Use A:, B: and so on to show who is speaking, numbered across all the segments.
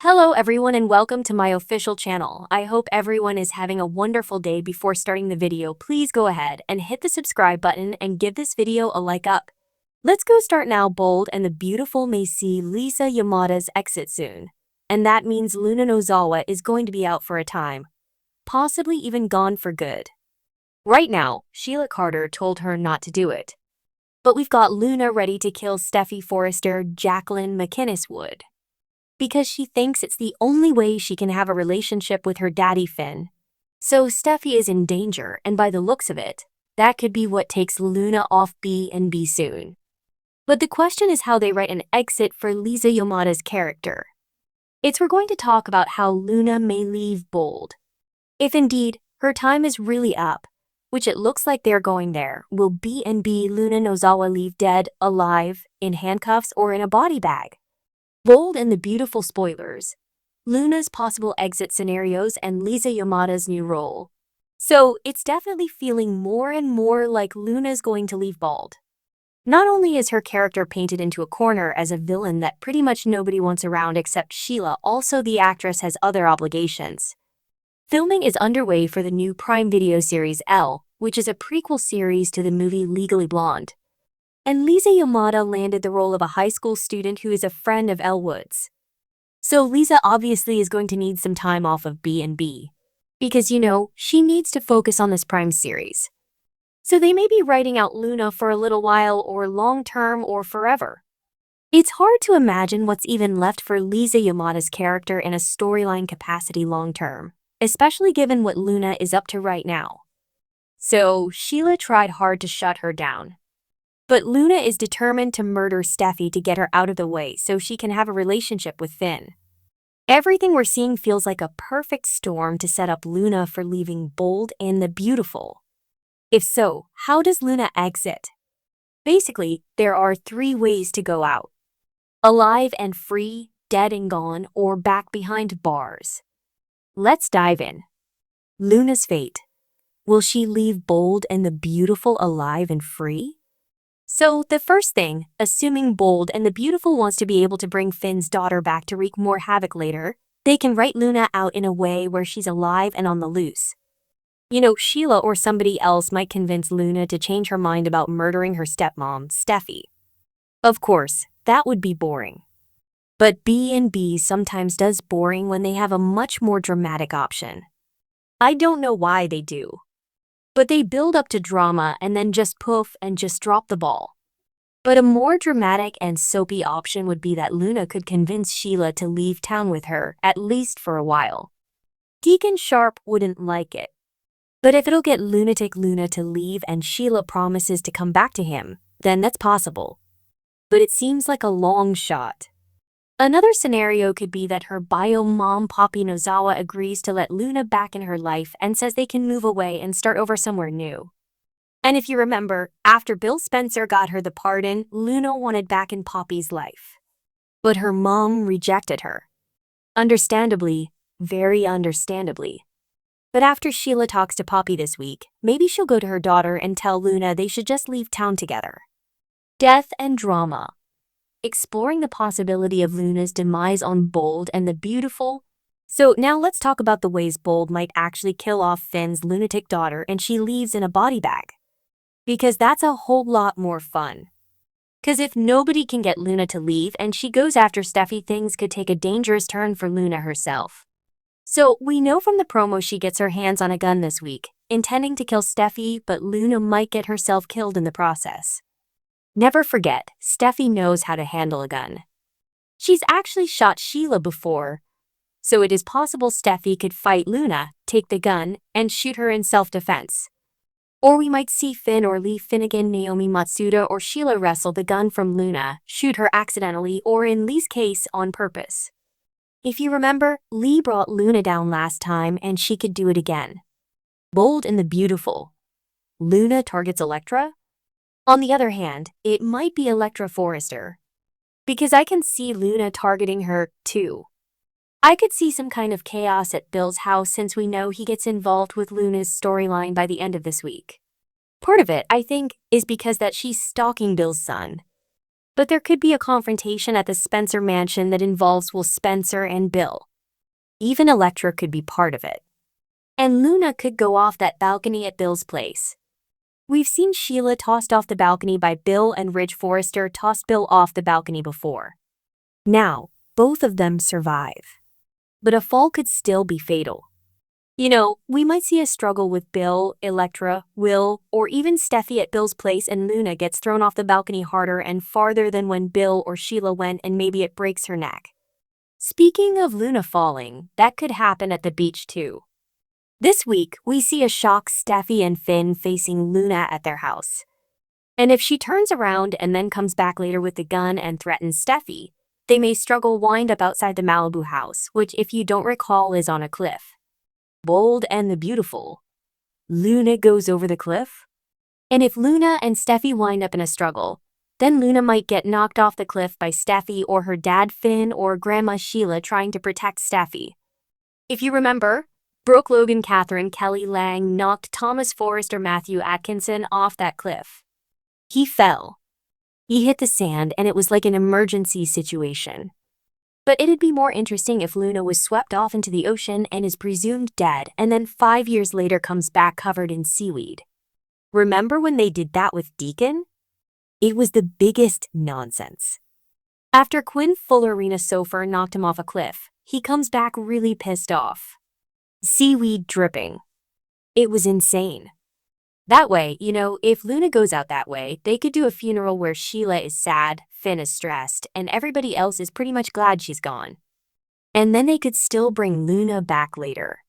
A: Hello everyone and welcome to my official channel. I hope everyone is having a wonderful day. Before starting the video, please go ahead and hit the subscribe button and give this video a like up. Let's go start now. Bold and the Beautiful may see Lisa Yamada's exit soon. And that means Luna Nozawa is going to be out for a time. Possibly even gone for good. Right now, Sheila Carter told her not to do it. But we've got Luna ready to kill Steffy Forrester. Jacqueline McInnes would. Because she thinks it's the only way she can have a relationship with her daddy Finn. So Steffy is in danger, and by the looks of it, that could be what takes Luna off B&B soon. But the question is how they write an exit for Lisa Yamada's character. We're going to talk about how Luna may leave Bold. If indeed, her time is really up, which it looks like they're going there, will B&B Luna Nozawa leave dead, alive, in handcuffs, or in a body bag? Bold and the Beautiful spoilers, Luna's possible exit scenarios, and Lisa Yamada's new role. So it's definitely feeling more and more like Luna's going to leave Bold. Not only is her character painted into a corner as a villain that pretty much nobody wants around except Sheila, also the actress has other obligations. Filming is underway for the new Prime Video series Elle, which is a prequel series to the movie Legally Blonde. And Lisa Yamada landed the role of a high school student who is a friend of Elle Woods. So Lisa obviously is going to need some time off of B&B. Because, she needs to focus on this Prime series. So they may be writing out Luna for a little while, or long-term, or forever. It's hard to imagine what's even left for Lisa Yamada's character in a storyline capacity long-term, especially given what Luna is up to right now. So Sheila tried hard to shut her down. But Luna is determined to murder Steffy to get her out of the way so she can have a relationship with Finn. Everything we're seeing feels like a perfect storm to set up Luna for leaving Bold and the Beautiful. If so, how does Luna exit? Basically, there are 3 ways to go out. Alive and free, dead and gone, or back behind bars. Let's dive in. Luna's fate. Will she leave Bold and the Beautiful alive and free? So, the first thing, assuming Bold and the Beautiful wants to be able to bring Finn's daughter back to wreak more havoc later, they can write Luna out in a way where she's alive and on the loose. Sheila or somebody else might convince Luna to change her mind about murdering her stepmom, Steffy. Of course, that would be boring. But B&B sometimes does boring when they have a much more dramatic option. I don't know why they do. But they build up to drama and then just poof and just drop the ball. But a more dramatic and soapy option would be that Luna could convince Sheila to leave town with her, at least for a while. Deacon Sharp wouldn't like it. But if it'll get lunatic Luna to leave and Sheila promises to come back to him, then that's possible. But it seems like a long shot. Another scenario could be that her bio mom Poppy Nozawa agrees to let Luna back in her life and says they can move away and start over somewhere new. And if you remember, after Bill Spencer got her the pardon, Luna wanted back in Poppy's life. But her mom rejected her. Understandably, very understandably. But after Sheila talks to Poppy this week, maybe she'll go to her daughter and tell Luna they should just leave town together. Death and drama. Exploring the possibility of Luna's demise on Bold and the Beautiful. So now let's talk about the ways Bold might actually kill off Finn's lunatic daughter and she leaves in a body bag. Because that's a whole lot more fun. Because if nobody can get Luna to leave and she goes after Steffy, things could take a dangerous turn for Luna herself. So we know from the promo she gets her hands on a gun this week, intending to kill Steffy, but Luna might get herself killed in the process. Never forget, Steffy knows how to handle a gun. She's actually shot Sheila before, so it is possible Steffy could fight Luna, take the gun, and shoot her in self-defense. Or we might see Finn or Lee Finnegan, Naomi Matsuda, or Sheila wrestle the gun from Luna, shoot her accidentally, or in Lee's case, on purpose. If you remember, Lee brought Luna down last time and she could do it again. Bold and the Beautiful. Luna targets Elektra? On the other hand, it might be Elektra Forrester. Because I can see Luna targeting her, too. I could see some kind of chaos at Bill's house since we know he gets involved with Luna's storyline by the end of this week. Part of it, I think, is because that she's stalking Bill's son. But there could be a confrontation at the Spencer mansion that involves Will Spencer and Bill. Even Elektra could be part of it. And Luna could go off that balcony at Bill's place. We've seen Sheila tossed off the balcony by Bill and Ridge Forrester tossed Bill off the balcony before. Now, both of them survive. But a fall could still be fatal. We might see a struggle with Bill, Elektra, Will, or even Steffi at Bill's place and Luna gets thrown off the balcony harder and farther than when Bill or Sheila went and maybe it breaks her neck. Speaking of Luna falling, that could happen at the beach too. This week, we see a shock Steffi and Finn facing Luna at their house. And if she turns around and then comes back later with the gun and threatens Steffi, they may struggle wind up outside the Malibu house, which if you don't recall is on a cliff. Bold and the Beautiful. Luna goes over the cliff? And if Luna and Steffi wind up in a struggle, then Luna might get knocked off the cliff by Steffi or her dad Finn or Grandma Sheila trying to protect Steffi. If you remember, Brooke Logan Catherine Kelly Lang knocked Thomas Forrester Matthew Atkinson off that cliff. He fell. He hit the sand and it was like an emergency situation. But it'd be more interesting if Luna was swept off into the ocean and is presumed dead and then 5 years later comes back covered in seaweed. Remember when they did that with Deacon? It was the biggest nonsense. After Quinn Fullerina Sofer knocked him off a cliff, he comes back really pissed off. Seaweed dripping. It was insane. That way, if Luna goes out that way, they could do a funeral where Sheila is sad, Finn is stressed, and everybody else is pretty much glad she's gone. And then they could still bring Luna back later.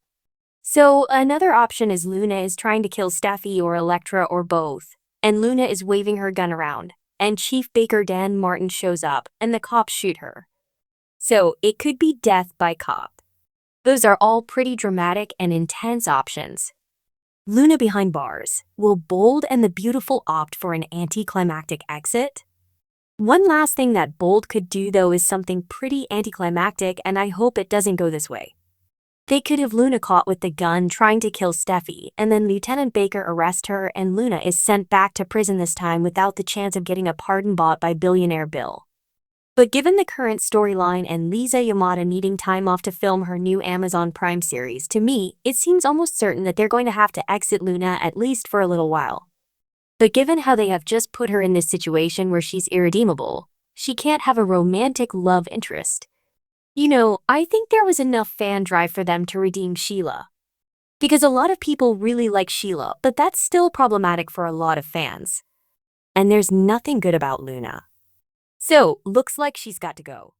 A: So another option is Luna is trying to kill Steffi or Elektra or both, and Luna is waving her gun around, and Chief Baker Dan Martin shows up and the cops shoot her. So it could be death by cop. Those are all pretty dramatic and intense options. Luna behind bars. Will Bold and the Beautiful opt for an anticlimactic exit? One last thing that Bold could do though is something pretty anticlimactic, and I hope it doesn't go this way. They could have Luna caught with the gun trying to kill Steffi, and then Lieutenant Baker arrests her and Luna is sent back to prison this time without the chance of getting a pardon bought by billionaire Bill. But given the current storyline and Lisa Yamada needing time off to film her new Amazon Prime series, to me, it seems almost certain that they're going to have to exit Luna at least for a little while. But given how they have just put her in this situation where she's irredeemable, she can't have a romantic love interest. I think there was enough fan drive for them to redeem Sheila. Because a lot of people really like Sheila, but that's still problematic for a lot of fans. And there's nothing good about Luna. So, looks like she's got to go.